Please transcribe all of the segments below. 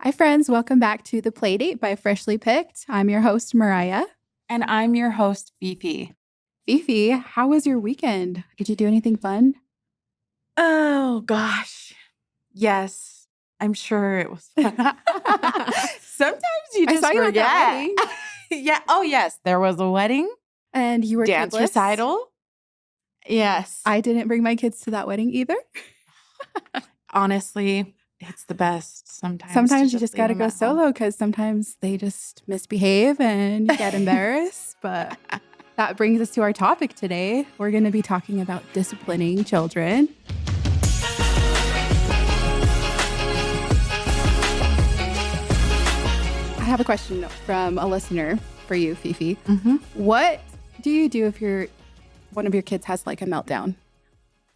Hi, friends. Welcome back to the Playdate by Freshly Picked. I'm your host, Mariah. And I'm your host, Fifi. Fifi, how was your weekend? Did you do anything fun? Oh, gosh. Yes, I'm sure it was fun. Sometimes you I just saw you at that forget. wedding. Yeah. Oh, yes. There was a wedding, And you were dance kidless. recital. Yes. I didn't bring my kids to that wedding either. Honestly, it's the best sometimes. Sometimes to you just leave got to them go at home. solo because sometimes they just misbehave and you get embarrassed. But that brings us to our topic today. We're going to be talking about disciplining children. I have a question from a listener for you, Fifi. Mm-hmm. What do you do if one of your kids has like a meltdown?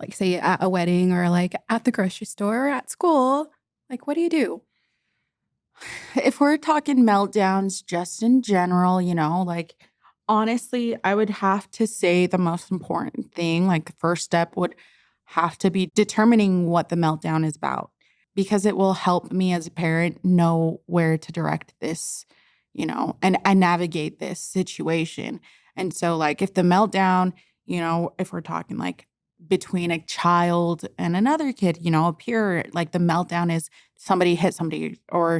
Like say at a wedding or like at the grocery store or at school? Like what do you do? If we're talking meltdowns just in general, honestly, I would have to say the most important thing, like the first step would have to be determining what the meltdown is about, because it will help me as a parent know where to direct this, and navigate this situation. And so, like, if the meltdown, if we're talking like between a child and another kid, a peer, like the meltdown is somebody hit somebody or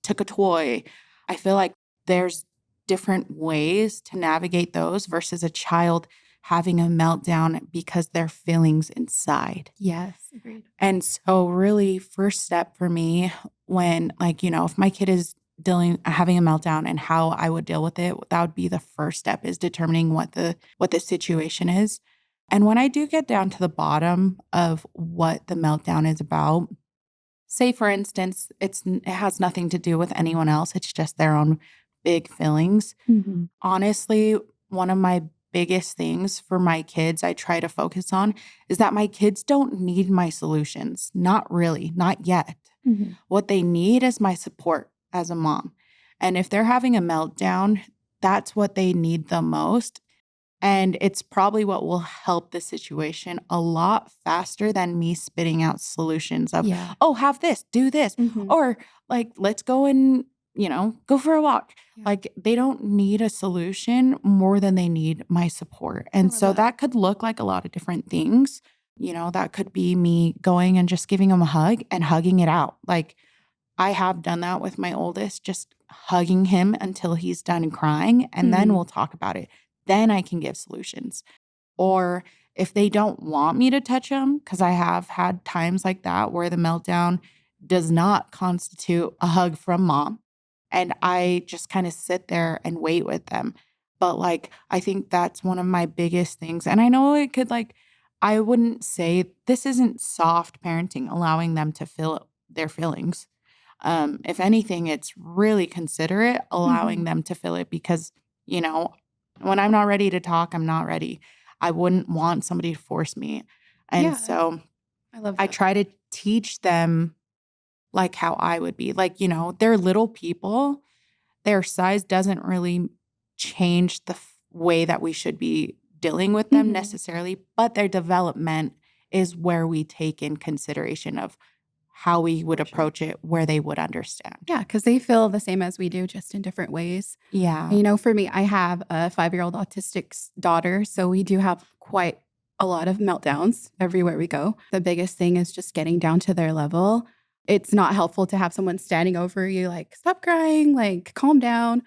took a toy. I feel like there's different ways to navigate those versus a child having a meltdown because their feelings inside. Yes, agreed. And so really first step for me when if my kid is having a meltdown and how I would deal with it, that would be the first step, is determining what the situation is. And when I do get down to the bottom of what the meltdown is about, say for instance, it has nothing to do with anyone else, it's just their own big feelings. Mm-hmm. Honestly, one of my biggest things for my kids I try to focus on is that my kids don't need my solutions. Not really, not yet. Mm-hmm. What they need is my support as a mom. And if they're having a meltdown, that's what they need the most. And it's probably what will help the situation a lot faster than me spitting out solutions of, oh, have this, do this, Mm-hmm. or like, let's go and, go for a walk. Yeah. Like, they don't need a solution more than they need my support. And so that could look like a lot of different things. That could be me going and just giving them a hug and hugging it out. Like, I have done that with my oldest, just hugging him until he's done crying, and then we'll talk about it. Then I can give solutions. Or if they don't want me to touch them, because I have had times like that where the meltdown does not constitute a hug from mom, and I just kind of sit there and wait with them. But I think that's one of my biggest things. And I know it could I wouldn't say this isn't soft parenting, allowing them to feel their feelings. If anything, it's really considerate allowing them to feel it, because, when I'm not ready to talk, I'm not ready. I wouldn't want somebody to force me. And so I love that. I try to teach them like how I would be. They're little people. Their size doesn't really change the way that we should be dealing with them necessarily, but their development is where we take in consideration of how we would approach it, where they would understand. Yeah, because they feel the same as we do, just in different ways. Yeah. And, for me, I have a 5-year-old autistic daughter, so we do have quite a lot of meltdowns everywhere we go. The biggest thing is just getting down to their level. It's not helpful to have someone standing over you like, stop crying, like, calm down.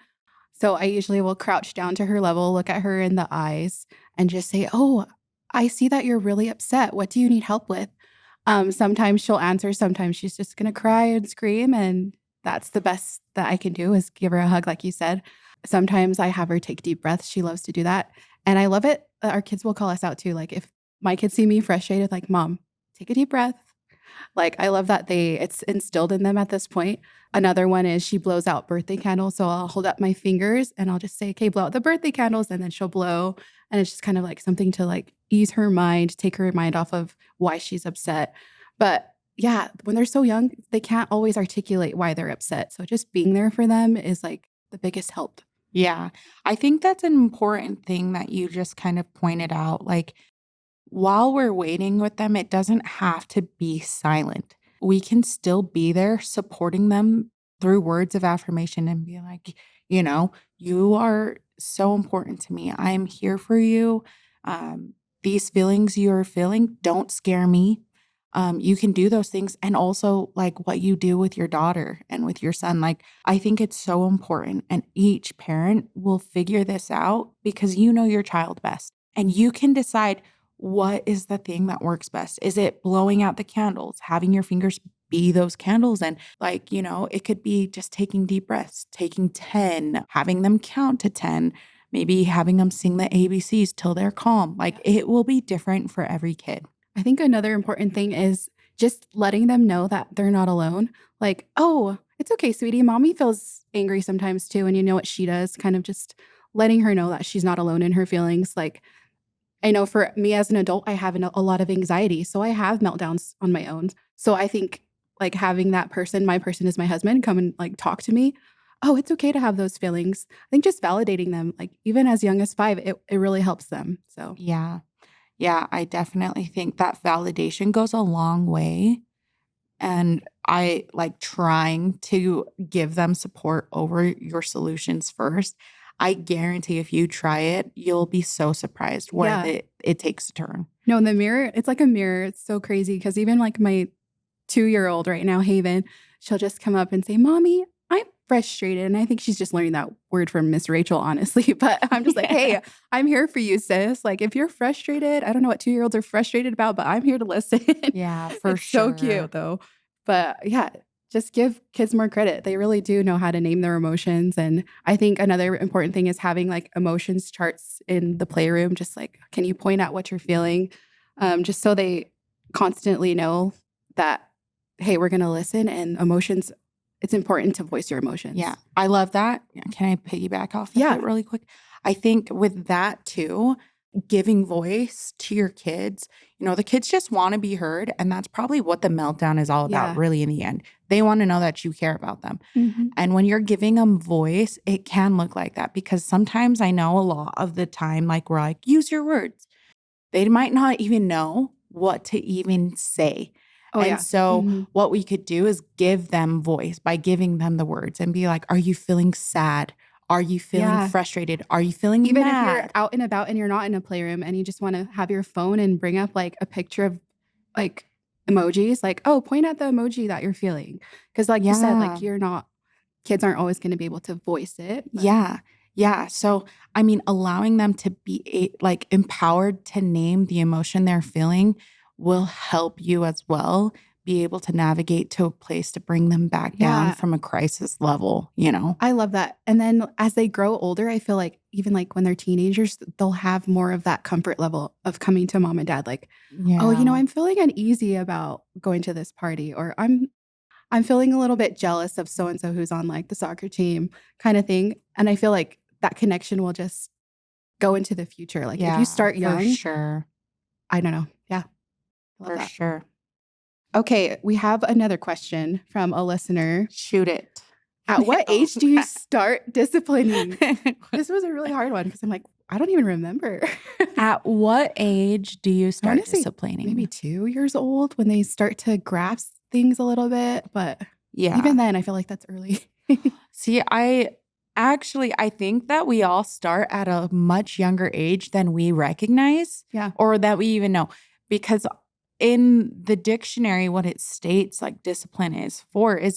So I usually will crouch down to her level, look at her in the eyes, and just say, oh, I see that you're really upset. What do you need help with? Sometimes she'll answer, sometimes she's just going to cry and scream. And that's the best that I can do, is give her a hug, like you said. Sometimes I have her take deep breaths. She loves to do that. And I love it. Our kids will call us out too. Like if my kids see me frustrated, like, Mom, take a deep breath. Like, I love that it's instilled in them at this point. Another one is she blows out birthday candles. So I'll hold up my fingers and I'll just say, okay, blow out the birthday candles. And then she'll blow. And it's just kind of like something to like ease her mind, take her mind off of why she's upset. But yeah, when they're so young, they can't always articulate why they're upset. So just being there for them is like the biggest help. Yeah. I think that's an important thing that you just kind of pointed out. Like, while we're waiting with them, it doesn't have to be silent. We can still be there supporting them through words of affirmation and be like, you are so important to me. I am here for you. These feelings you're feeling don't scare me. You can do those things. And also like what you do with your daughter and with your son. Like, I think it's so important. And each parent will figure this out because you know your child best. And you can decide what is the thing that works best. Is it blowing out the candles, having your fingers be those candles? And like, it could be just taking deep breaths, taking 10, having them count to 10, maybe having them sing the ABCs till they're calm. Like, it will be different for every kid. I think another important thing is just letting them know that they're not alone. Like, oh, it's okay, sweetie. Mommy feels angry sometimes too. And you know what she does? Kind of just letting her know that she's not alone in her feelings. Like, I know for me as an adult, I have a lot of anxiety. So I have meltdowns on my own. So I think like having that person, my person is my husband, come and like talk to me. Oh, it's okay to have those feelings. I think just validating them, like even as young as 5, it really helps them. So Yeah. Yeah, I definitely think that validation goes a long way. And I like trying to give them support over your solutions first. I guarantee if you try it, you'll be so surprised where yeah. it takes a turn. No, in the mirror, it's like a mirror. It's so crazy because even like my 2-year-old right now, Haven, she'll just come up and say, Mommy, I'm frustrated. And I think she's just learning that word from Miss Rachel, honestly. But I'm just like, hey, I'm here for you, sis. Like, if you're frustrated, I don't know what 2-year-olds are frustrated about, but I'm here to listen. Yeah, for It's sure. so cute, though. But yeah, just give kids more credit. They really do know how to name their emotions. And I think another important thing is having like emotions charts in the playroom. Just like, can you point out what you're feeling? Just so they constantly know that, hey, we're going to listen, and emotions, it's important to voice your emotions. Yeah, I love that. Can I piggyback off of Yeah. it really quick? I think with that too, giving voice to your kids, the kids just want to be heard. And that's probably what the meltdown is all about, Yeah. really, in the end. They want to know that you care about them. Mhm. And when you're giving them voice, it can look like that, because sometimes I know a lot of the time, like we're like, use your words. They might not even know what to even say. Oh, And yeah. so Mhm. what we could do is give them voice by giving them the words and be like, are you feeling sad? Are you feeling Yeah. frustrated? Are you feeling Even if mad? you're out and about and you're not in a playroom and you just want to have your phone and bring up like a picture of like emojis, like, oh, point at the emoji that you're feeling. Because like you said, like kids aren't always going to be able to voice it. But Yeah. Yeah. So, I mean, allowing them to be like empowered to name the emotion they're feeling will help you as well be able to navigate to a place to bring them back down Yeah. from a crisis level, I love that. And then as they grow older, I feel like even like when they're teenagers, they'll have more of that comfort level of coming to mom and dad like, oh, Yeah. I'm feeling uneasy about going to this party, or I'm feeling a little bit jealous of so and so who's on like the soccer team kind of thing. And I feel like that connection will just go into the future. Like if you start for young, sure. I don't know. Yeah. Love For that. sure. Okay, we have another question from a listener. Shoot it. At what age do you start disciplining? This was a really hard one because I'm like, I don't even remember. At what age do you start say disciplining? maybe 2 years old when they start to grasp things a little bit. But Yeah. even then, I feel like that's early. See, I think that we all start at a much younger age than we recognize. Yeah. Or that we even know. Because in the dictionary, what it states like discipline is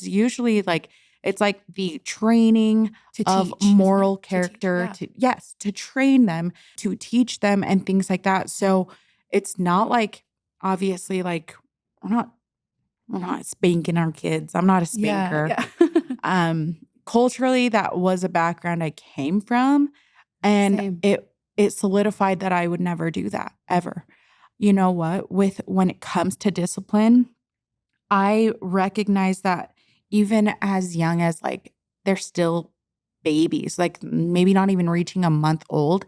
usually like, it's like the training of teach, moral to teach, character yeah. to train them, to teach them and things like that. So it's not like, obviously, like we're not spanking our kids. I'm not a spanker. Yeah. Culturally, that was a background I came from. And Same. it solidified that I would never do that ever. You know what? When it comes to discipline, I recognize that even as young as like they're still babies, like maybe not even reaching a month old,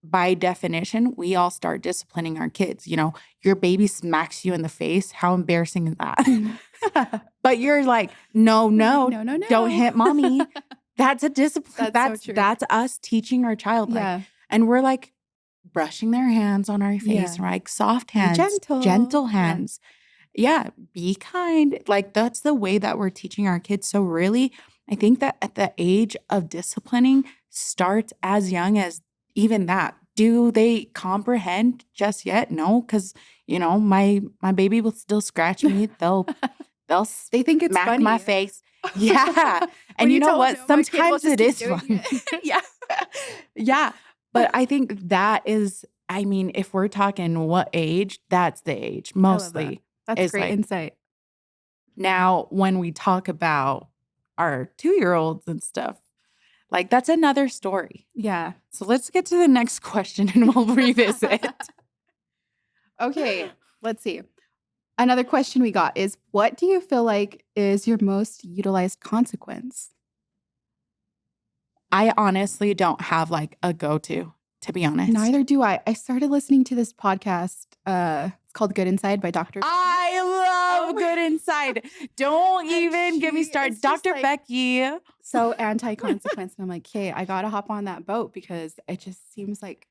by definition, we all start disciplining our kids. Your baby smacks you in the face. How embarrassing is that? But you're like, no, don't hit mommy. That's a discipline. That's so true. That's us teaching our child. Yeah. Like, and we're like brushing their hands on our face. Yeah. And we're like, soft Be hands, gentle hands. Yeah, be kind. Like that's the way that we're teaching our kids. So really, I think that at the age of disciplining starts as young as even that. Do they comprehend just yet? No, because my baby will still scratch me. They'll They think it's smack my funny. face. Yeah. When And you you know tell them what? no, my kid will Sometimes just it keep is doing fun. it. Yeah. Yeah. But I think that is, I mean, if we're talking what age, that's the age I love that. mostly That's is great like insight. now when we talk about our 2-year-olds and stuff, like that's another story. Yeah. So let's get to the next question and we'll revisit. Okay, let's see. Another question we got is, what do you feel like is your most utilized consequence? I honestly don't have like a go-to be honest. Neither do I. I started listening to this podcast. It's called Good Inside by Dr. I love Good Inside. Don't even get me started. Dr. Becky. So anti-consequence. And I'm like, okay, I got to hop on that boat because it just seems like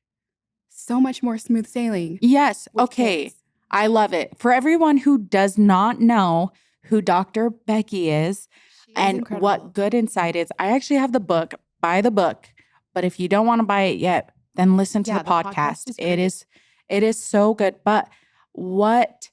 so much more smooth sailing. Yes. with Okay. kids. I love it. For everyone who does not know who Dr. Becky is She is and incredible. what Good Inside is, I actually have the book. Buy the book. But if you don't want to buy it yet, then listen to Yeah, the the podcast podcast. is It great. is so good. But what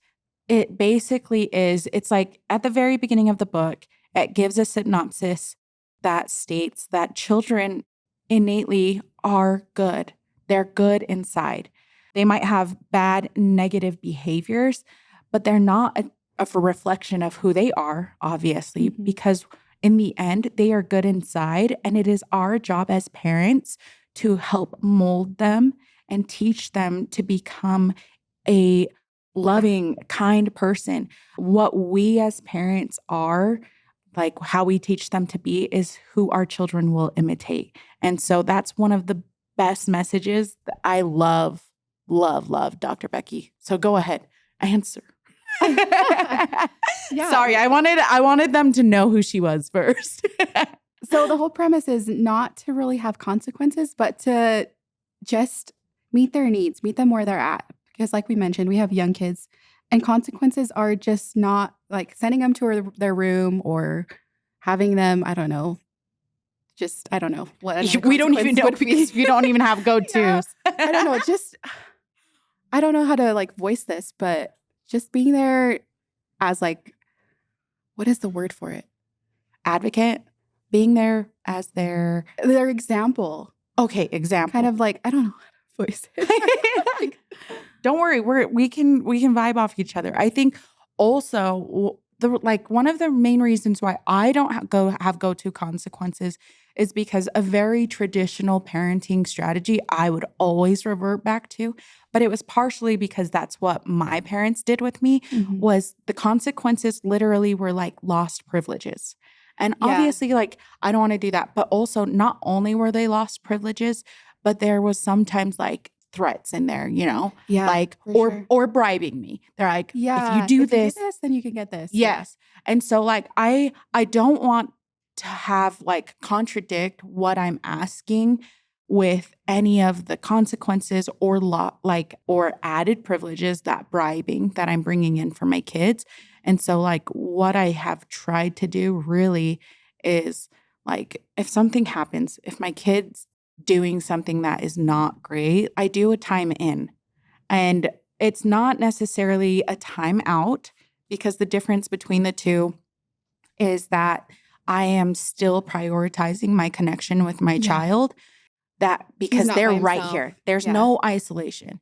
it basically is, it's like at the very beginning of the book, it gives a synopsis that states that children innately are good. They're good inside. They might have bad negative behaviors, but they're not a reflection of who they are, obviously, Mhm. because in the end, they are good inside. And it is our job as parents to help mold them and teach them to become a loving, kind person. What we as parents are, like how we teach them to be, is who our children will imitate. And so that's one of the best messages that I love, love, Dr. Becky. So go ahead, answer. Yeah. Sorry, I wanted them to know who she was first. So the whole premise is not to really have consequences, but to just meet their needs, meet them where they're at. Because like we mentioned, we have young kids and consequences are just not like sending them to their room or having them, I don't know what another We don't even consequence know would be. because we don't even have go-tos. Yeah. I don't know. I don't know how to like voice this, but just being there as like, what is the word for it? Advocate, being there as their example. okay, example. Kind of like, I don't know how to voice it. Like, don't worry, we can vibe off each other. I think also one of the main reasons why I don't have go-to consequences is because a very traditional parenting strategy I would always revert back to, but it was partially because that's what my parents did with me, mhm. was the consequences literally were like lost privileges. And Yeah. obviously, like, I don't want to do that. But also, not only were they lost privileges, but there was sometimes like threats in there, Yeah, like or bribing me. They're like, yeah. if you do if you this, get this, then you can get this. yes. And so like I don't want to have like contradict what I'm asking with any of the consequences or or added privileges that bribing that I'm bringing in for my kids. And so like what I have tried to do really is like if something happens, if my kid's doing something that is not great, I do a time in. And it's not necessarily a time out because the difference between the two is that I am still prioritizing my connection with my Yeah. child, that because not they're by right himself. here. There's Yeah. no isolation.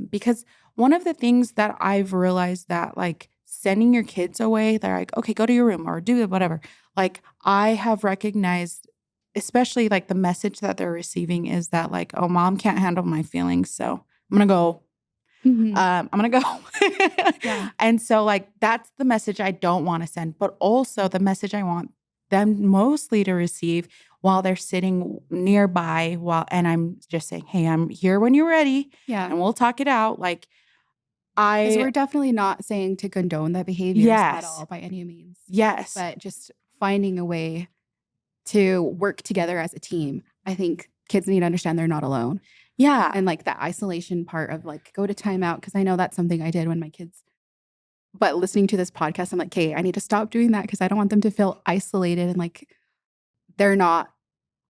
Because one of the things that I've realized that like sending your kids away, they're like, okay, go to your room or do whatever. Like I have recognized, especially like the message that they're receiving is that like, oh, mom can't handle my feelings. So I'm going to go. Mhm. I'm going to go. Yeah. And so like, that's the message I don't want to send, but also the message I want them mostly to receive while they're sitting nearby and I'm just saying, hey, I'm here when you're ready Yeah. and we'll talk it out. Like Because we're definitely not saying to condone that behaviors at Yes. all by any means, yes, but just finding a way to work together as a team. I think kids need to understand they're not alone. yeah. And like that isolation part of like go to timeout, because I know that's something I did when my kids But listening to this podcast, I'm like, okay, I need to stop doing that because I don't want them to feel isolated and like they're not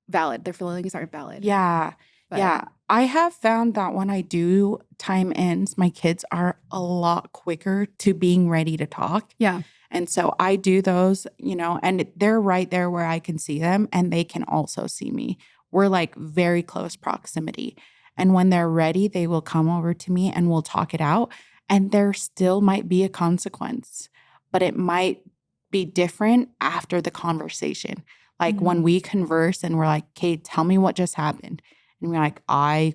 valid. Their feelings aren't valid. Yeah. But Yeah. I have found that when I do time ins, my kids are a lot quicker to being ready to talk. yeah. And so I do those, and they're right there where I can see them and they can also see me. We're like very close proximity. And when they're ready, they will come over to me and we'll talk it out. And there still might be a consequence, but it might be different after the conversation. Like when we converse and we're like, "Okay, tell me what just happened." And we're like, I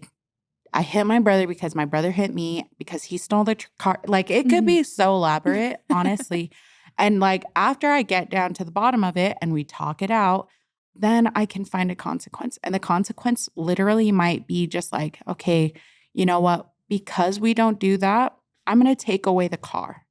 hit my brother because my brother hit me because he stole the car. Like it could be so elaborate, honestly. And like after I get down to the bottom of it and we talk it out, then I can find a consequence. And the consequence literally might be just like, okay, you know what? Because we don't do that, I'm going to take away the car.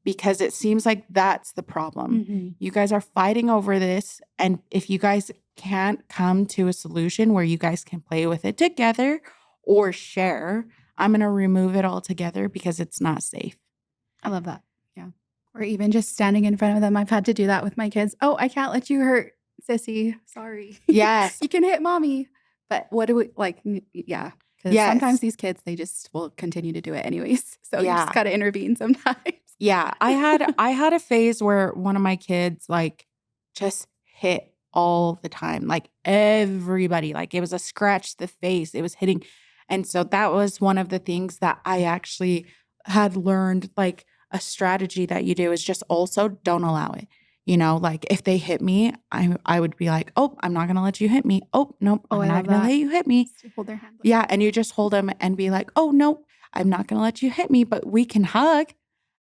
Because it seems like that's the problem. You guys are fighting over this. And if you guys can't come to a solution where you guys can play with it together or share, I'm going to remove it altogether because it's not safe. I love that. Yeah. Or even just standing in front of them. I've had to do that with my kids. Oh, I can't let you hurt sissy. Sorry. Yes. You can hit mommy. But what do we like? Yeah. Because sometimes these kids, they just will continue to do it anyways. So you just got to intervene sometimes. Yeah. I had a phase where one of my kids like just hit all the time. Like everybody, like it was a scratch to the face. It was hitting. And so that was one of the things that I actually had learned, like a strategy that you do is just also don't allow it. Like if they hit me, I would be like, "Oh, I'm not going to let you hit me. Oh, nope, I'm not going to let you hit me." Hold their hand. Yeah. And you just hold them and be like, "Oh, nope, I'm not going to let you hit me, but we can hug."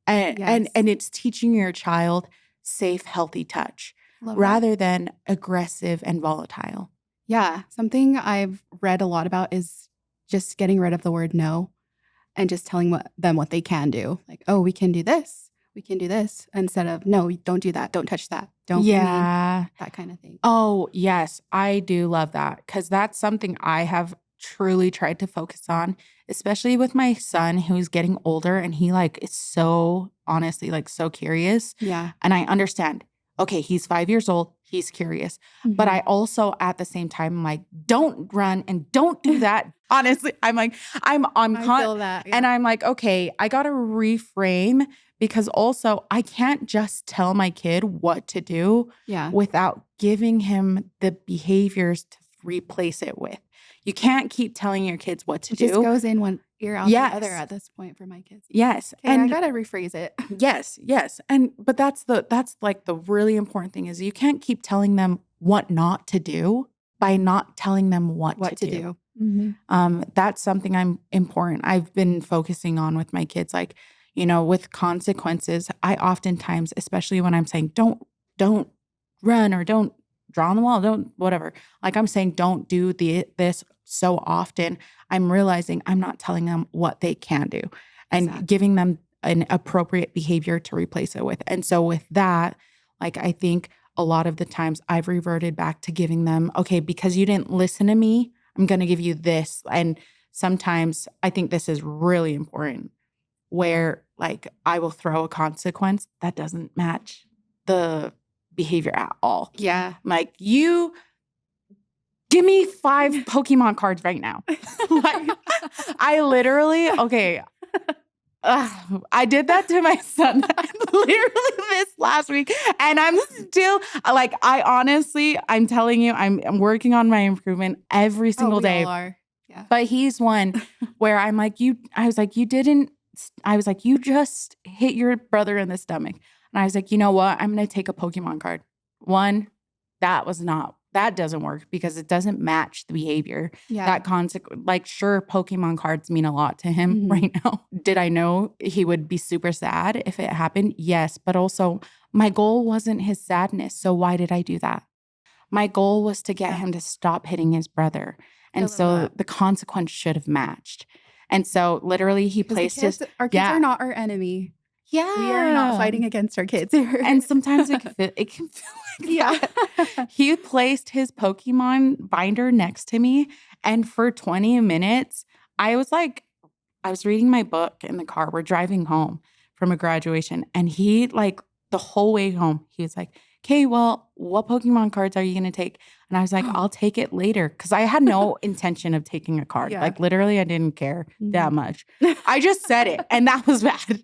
And it's teaching your child safe, healthy touch rather than aggressive and volatile. Yeah. Something I've read a lot about is just getting rid of the word no and just telling them what they can do. Like, oh, we can do this. We can do this. Instead of, no, don't do that. Don't touch that. Don't be mean. That kind of thing. Oh, yes. I do love that because that's something I have truly tried to focus on, especially with my son who's getting older and he like is so honestly like so curious. Yeah. And I understand. Okay, he's 5 years old. He's curious. But I also at the same time I'm like, don't run and don't do that. Honestly, I'm like, I feel that. Yeah. And I'm like, okay, I got to reframe because also I can't just tell my kid what to do without giving him the behaviors to replace it with. You can't keep telling your kids what to do. It just goes in one ear out the other at this point for my kids. Yes. Okay, and I gotta rephrase it. Yes. But that's like the really important thing is you can't keep telling them what not to do by not telling them what to do. That's something I've been focusing on with my kids. Like, with consequences, I oftentimes, especially when I'm saying don't run or don't draw on the wall, don't whatever. Like I'm saying, don't do this so often. I'm realizing I'm not telling them what they can do and giving them an appropriate behavior to replace it with. And so with that, like I think a lot of the times I've reverted back to giving them, okay, because you didn't listen to me, I'm going to give you this. And sometimes I think this is really important where like I will throw a consequence that doesn't match the behavior at all. Yeah. Like you give me 5 Pokemon cards right now. Like I literally, okay. I did that to my son literally this last week. And I'm still like, I'm telling you, I'm working on my improvement every single day. All are. Yeah. But he's one where I'm like, you just hit your brother in the stomach. And I was like, you know what? I'm going to take a Pokemon card. One, that doesn't work because it doesn't match the behavior. Yeah. Like, sure, Pokemon cards mean a lot to him right now. Did I know he would be super sad if it happened? Yes. But also, my goal wasn't his sadness. So why did I do that? My goal was to get him to stop hitting his brother. And so the consequence should have matched. And so literally he placed our kids are not our enemy. Yeah. We are not fighting against our kids here. And sometimes it can feel like that. He placed his Pokemon binder next to me. And for 20 minutes, I was reading my book in the car. We're driving home. from a graduation. And he like the whole way home, he was like, okay, well, what Pokemon cards are you going to take? And I was like, I'll take it later. Cause I had no intention of taking a card. Yeah. Like literally I didn't care that much. I just said it and that was bad.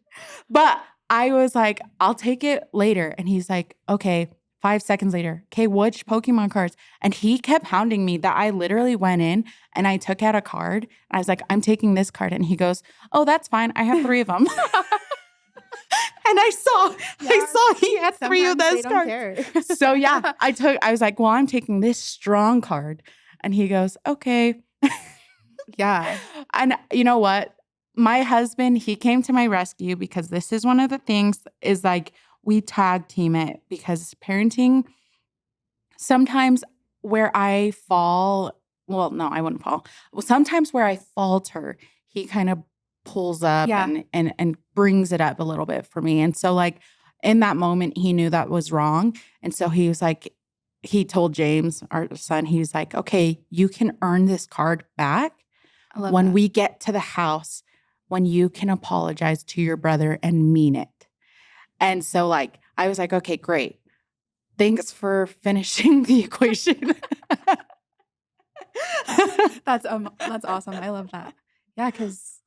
But I was like, I'll take it later. And he's like, okay, 5 seconds later, okay, which Pokemon cards? And he kept hounding me that I literally went in and I took out a card. I was like, I'm taking this card. And he goes, oh, that's fine. I have 3 of them. And I saw he had 3 of those cards. So yeah, I was like, well, I'm taking this strong card. And he goes, okay. Yeah. And you know what? My husband, he came to my rescue because this is one of the things is like we tag team it because parenting, sometimes where I fall, well, no, I wouldn't fall. Well, sometimes where I falter, he kind of pulls up and brings it up a little bit for me. And so like in that moment, he knew that was wrong. And so he was like, he told James, our son, he was like, okay, you can earn this card back when we get to the house, when you can apologize to your brother and mean it. And so like, I was like, okay, great. Thanks for finishing the equation. That's awesome. I love that. Yeah, because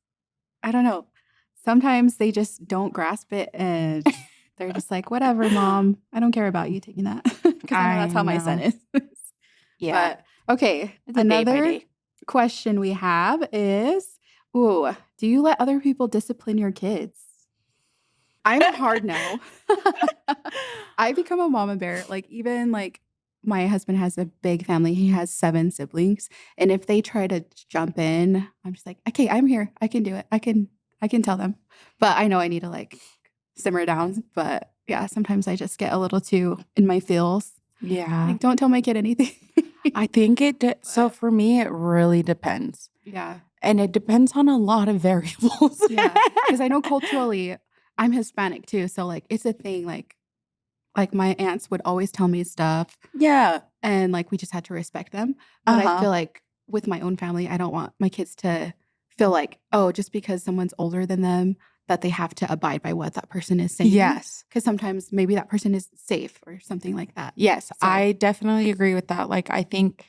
I don't know. Sometimes they just don't grasp it and they're just like, whatever, Mom. I don't care about you taking that. Because I know that's how my son is. Yeah. But okay. It's a day by day. Question we have is, do you let other people discipline your kids? I'm a hard no. I become a mama bear. Like even like my husband has a big family. He has 7 siblings. And if they try to jump in, I'm just like, okay, I'm here. I can do it. I can tell them. But I know I need to like simmer down. But yeah, sometimes I just get a little too in my feels. Yeah. Like, don't tell my kid anything. I think so for me, it really depends. Yeah. And it depends on a lot of variables. Yeah. Because I know culturally, I'm Hispanic too. So like, it's a thing. Like my aunts would always tell me stuff. Yeah. And like, we just had to respect them. But I feel like with my own family, I don't want my kids to feel like, oh, just because someone's older than them, that they have to abide by what that person is saying. Yes. Because sometimes maybe that person is safe or something like that. Yes, so. I definitely agree with that. Like, I think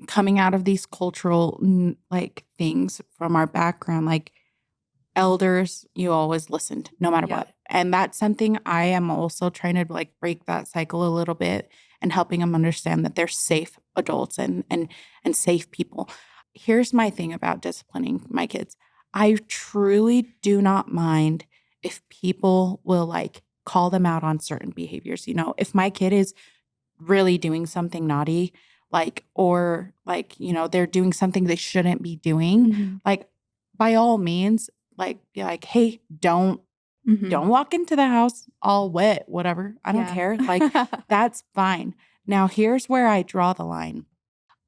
coming out of these cultural like things from our background, like elders, you always listened no matter what. And that's something I am also trying to like break that cycle a little bit and helping them understand that they're safe adults and safe people. Here's my thing about disciplining my kids. I truly do not mind if people will like call them out on certain behaviors. You know, if my kid is really doing something naughty, like, or like, you know, they're doing something they shouldn't be doing, like by all means, like be like, hey, don't walk into the house all wet, whatever. I don't care. Like that's fine. Now here's where I draw the line.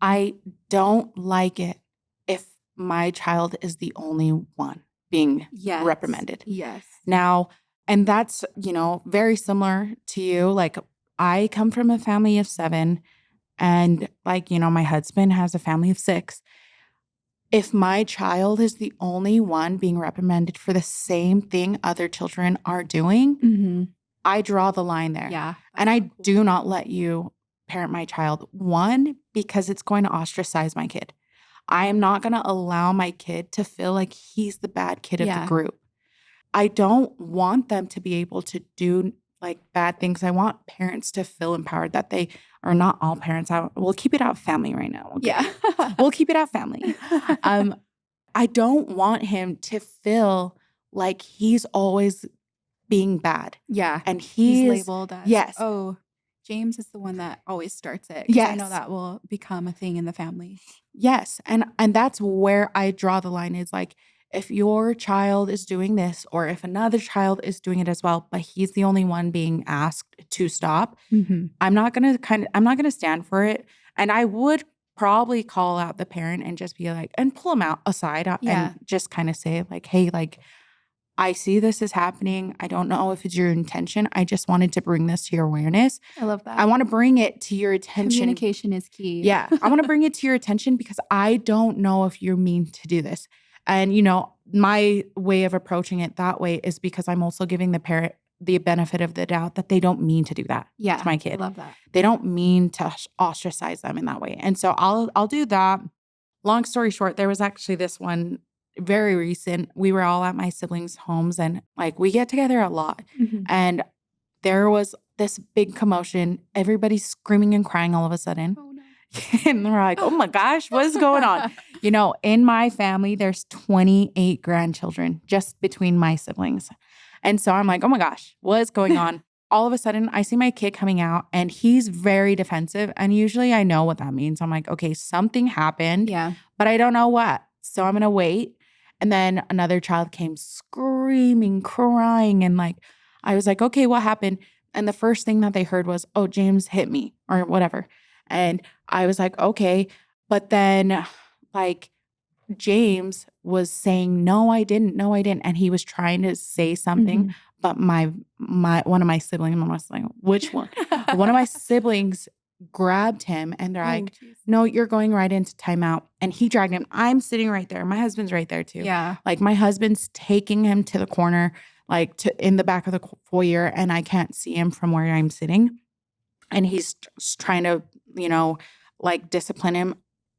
I don't like it if my child is the only one being reprimanded. Yes. Now, and that's, you know, very similar to you. Like I come from a family of 7 and like, you know, my husband has a family of 6. If my child is the only one being reprimanded for the same thing other children are doing, I draw the line there. Yeah. And I do not let you parent my child. 1, because it's going to ostracize my kid. I am not going to allow my kid to feel like he's the bad kid of the group. I don't want them to be able to do like bad things. I want parents to feel empowered that they are not all parents. We'll keep it out family right now. Okay? We'll keep it out family. I don't want him to feel like he's always being bad. Yeah. And he's labeled as, oh, James is the one that always starts it. Yes. I know that will become a thing in the family. Yes. And that's where I draw the line is like, if your child is doing this or if another child is doing it as well, but he's the only one being asked to stop, I'm not going to stand for it. And I would probably call out the parent and just be like, and pull them out aside and just kind of say like, hey, like, I see this is happening. I don't know if it's your intention. I just wanted to bring this to your awareness. I love that. I want to bring it to your attention. Communication is key. Yeah. I want to bring it to your attention because I don't know if you mean to do this. And, you know, my way of approaching it that way is because I'm also giving the parent the benefit of the doubt that they don't mean to do that Yeah. to my I kid. love that. They don't mean to ostracize them in that way. And so I'll do that. Long story short, there was actually this one very recent. We were all at my siblings' homes and like we get together a lot. Mhm. And there was this big commotion. Everybody's screaming and crying all of a sudden. Oh, no. And we're like, oh my gosh, what is going on? You know, in my family, there's 28 grandchildren just between my siblings. And so I'm like, oh my gosh, what is going on? All of a sudden, I see my kid coming out and he's very defensive. And usually I know what that means. I'm like, okay, something happened, Yeah. but I don't know what. So I'm going to wait. And then another child came screaming, crying. And like, I was like, okay, what happened? And the first thing that they heard was, oh, James hit me or whatever. And I was like, okay. But then like James was saying, no, I didn't. No, I didn't. And he was trying to say something. Mhm. But my one of my siblings, I was like, which one? One of my siblings grabbed him and they're like, geez. no, you're going right into timeout. And he dragged him. I'm sitting right there. My husband's right there too. Yeah. Like my husband's taking him to the corner, like to in the back of the foyer, and I can't see him from where I'm sitting. And he's trying to, you know, like discipline him.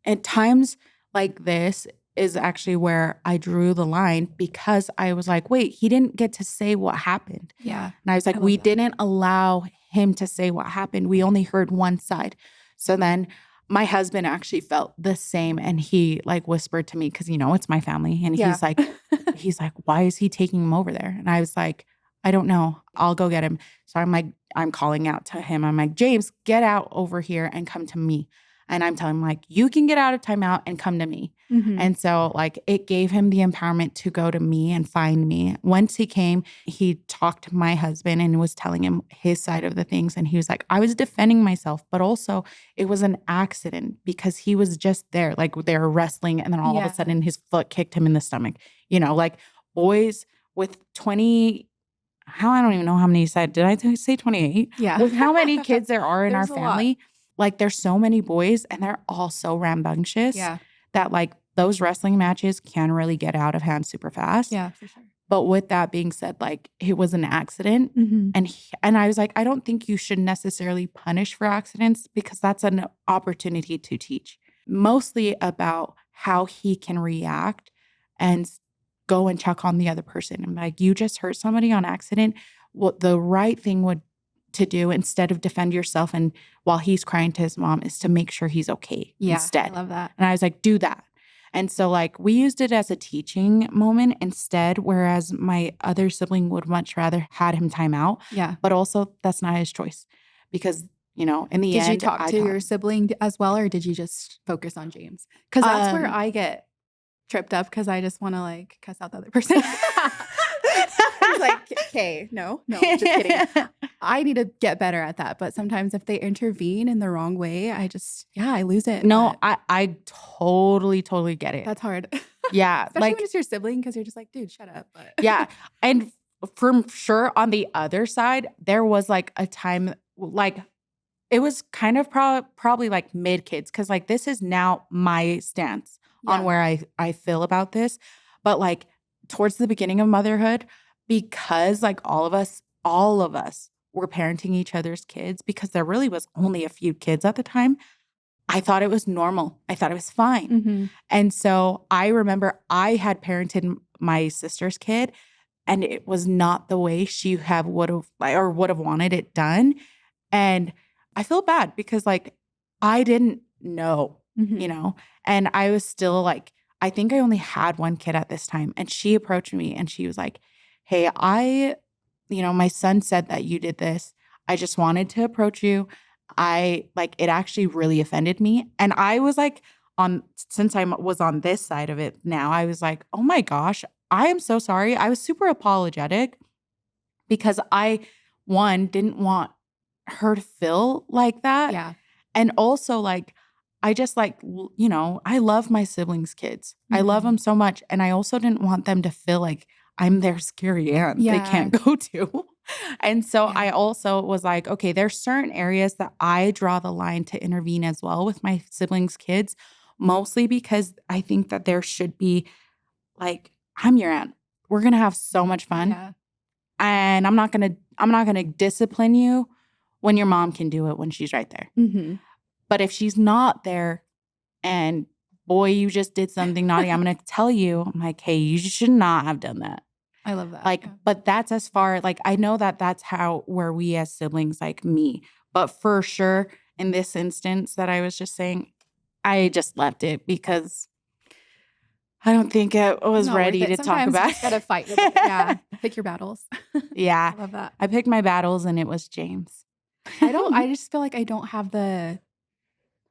At times like this is actually where I drew the line because I was like, wait, he didn't get to say what happened. Yeah. And I was like, love we that. didn't allow him to say what happened. We only heard one side. So then my husband actually felt the same. And he like whispered to me, because, you know, it's my family. And Yeah. he's like, why is he taking him over there? And I was like, I don't know. I'll go get him. So I'm like, I'm calling out to him. I'm like, James, get out over here and come to me. And I'm telling him like, you can get out of timeout and come to me. Mhm. And so like it gave him the empowerment to go to me and find me. Once he came, he talked to my husband and was telling him his side of the things. And he was like, I was defending myself, but also it was an accident because he was just there. Like they were wrestling and then all of Yeah. a sudden his foot kicked him in the stomach. You know, like boys with 20, I don't even know how many you said. Did I say 28? Yeah. With how many kids there are in our There's a lot. family, like there's so many boys and they're all so rambunctious Yeah. that like those wrestling matches can really get out of hand super fast. Yeah, for sure. But with that being said, like it was an accident. Mhm. And I was like, I don't think you should necessarily punish for accidents because that's an opportunity to teach. Mostly about how he can react and go and check on the other person. I'm like, you just hurt somebody on accident. What the right thing would to do instead of defend yourself and while he's crying to his mom is to make sure he's okay Yeah. instead. I love that. And I was like, do that. And so like we used it as a teaching moment instead, whereas my other sibling would much rather had him time out. Yeah. But also that's not his choice because, you know, in the Did end, you talk I to taught your him. sibling as well, or did you just focus on James? Because that's where Um, I get tripped up because I just want to like cuss out the other person. He's like, okay, no, just kidding. I need to get better at that. But sometimes if they intervene in the wrong way, I lose it. No, But I totally get it. that's hard. Yeah. Especially Like, when it's your sibling because you're just like, dude, shut up. But yeah. And for sure on the other side, there was like a time like it was kind of probably like mid kids because like this is now my stance on Yeah. where I feel about this. But like towards the beginning of motherhood, because like all of us were parenting each other's kids because there really was only a few kids at the time. I thought it was normal. I thought it was fine. Mhm. And so I remember I had parented my sister's kid and it was not the way she would have wanted it done. And I feel bad because like I didn't know, Mhm. you know, and I was still like, I think I only had one kid at this time. And she approached me and she was like, hey, my son said that you did this. I just wanted to approach you. It actually really offended me. And I was like, since I was on this side of it now, I was like, oh my gosh, I am so sorry. I was super apologetic because one, didn't want her to feel like that. Yeah. And also like, I just like, I love my siblings' kids. I love Mhm. them so much. And I also didn't want them to feel like I'm their scary aunt they Yeah. can't go to. And so Yeah. I also was like, okay, there's certain areas that I draw the line to intervene as well with my siblings' kids, mostly because I think that there should be like, I'm your aunt. We're going to have so much fun. Yeah. And I'm not going to discipline you when your mom can do it when she's right there. Mm-hmm. But if she's not there and boy, you just did something naughty, I'm going to tell you, I'm like, hey, you should not have done that. I love that. Like, but that's as far, like, I know that that's where we as siblings, like me, but for sure in this instance that I was just saying, I just left it because I don't think it was Not ready worth it. to talk Sometimes about you just gotta fight with it. Yeah. Pick your battles. Yeah. I love that. I picked my battles and it was James. I just feel like I don't have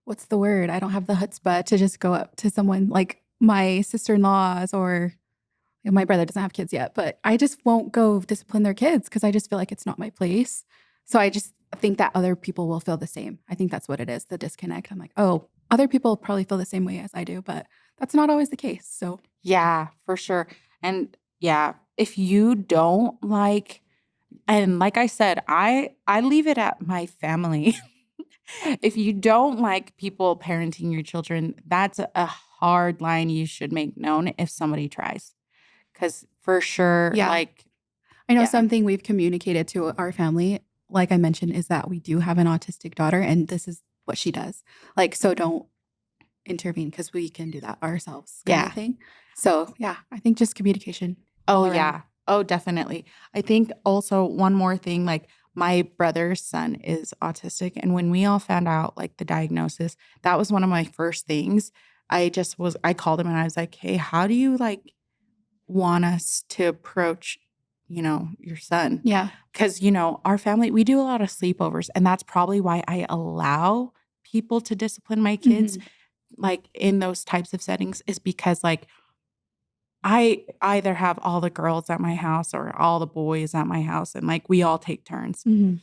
what's the word? I don't have the chutzpah to just go up to someone like my sister-in-laws or my brother doesn't have kids yet, but I just won't go discipline their kids because I just feel like it's not my place. So I just think that other people will feel the same. I think that's what it is, the disconnect. I'm like, oh, other people probably feel the same way as I do, but that's not always the case. So Yeah, for sure. And yeah, if you don't like, and like I said, I leave it at my family. If you don't like people parenting your children, that's a hard line you should make known if somebody tries. Because for sure, yeah, like, I know yeah. something we've communicated to our family, like I mentioned, is that we do have an autistic daughter and this is what she does. Like, so don't intervene because we can do that ourselves kind Yeah. of thing. So yeah, I think just communication. Oh, all around. yeah. Oh, definitely. I think also one more thing, like my brother's son is autistic. And when we all found out like the diagnosis, that was one of my first things. I called him and I was like, hey, how do you like want us to approach, your son? Yeah. Because, our family, we do a lot of sleepovers. And that's probably why I allow people to discipline my kids, like in those types of settings, is because like I either have all the girls at my house or all the boys at my house, and like we all take turns. Mhm.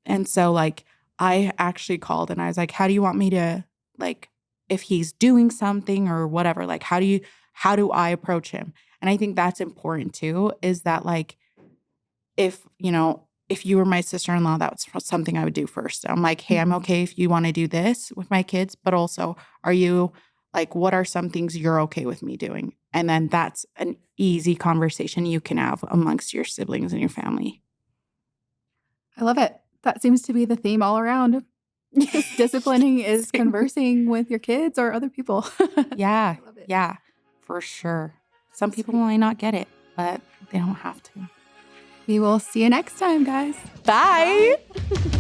And so like I actually called and I was like, how do you want me to, like, if he's doing something or whatever, like how do I approach him? And I think that's important too, is that like if you were my sister-in-law, that's something I would do first. I'm like, hey, I'm okay if you want to do this with my kids, but also are you like, what are some things you're okay with me doing? And then that's an easy conversation you can have amongst your siblings and your family. I love it. That seems to be the theme all around. Just disciplining is conversing with your kids or other people. Yeah. I love it. Yeah, for sure. Some people Sweet. might not get it, but they don't have to. We will see you next time, guys. Bye. Bye.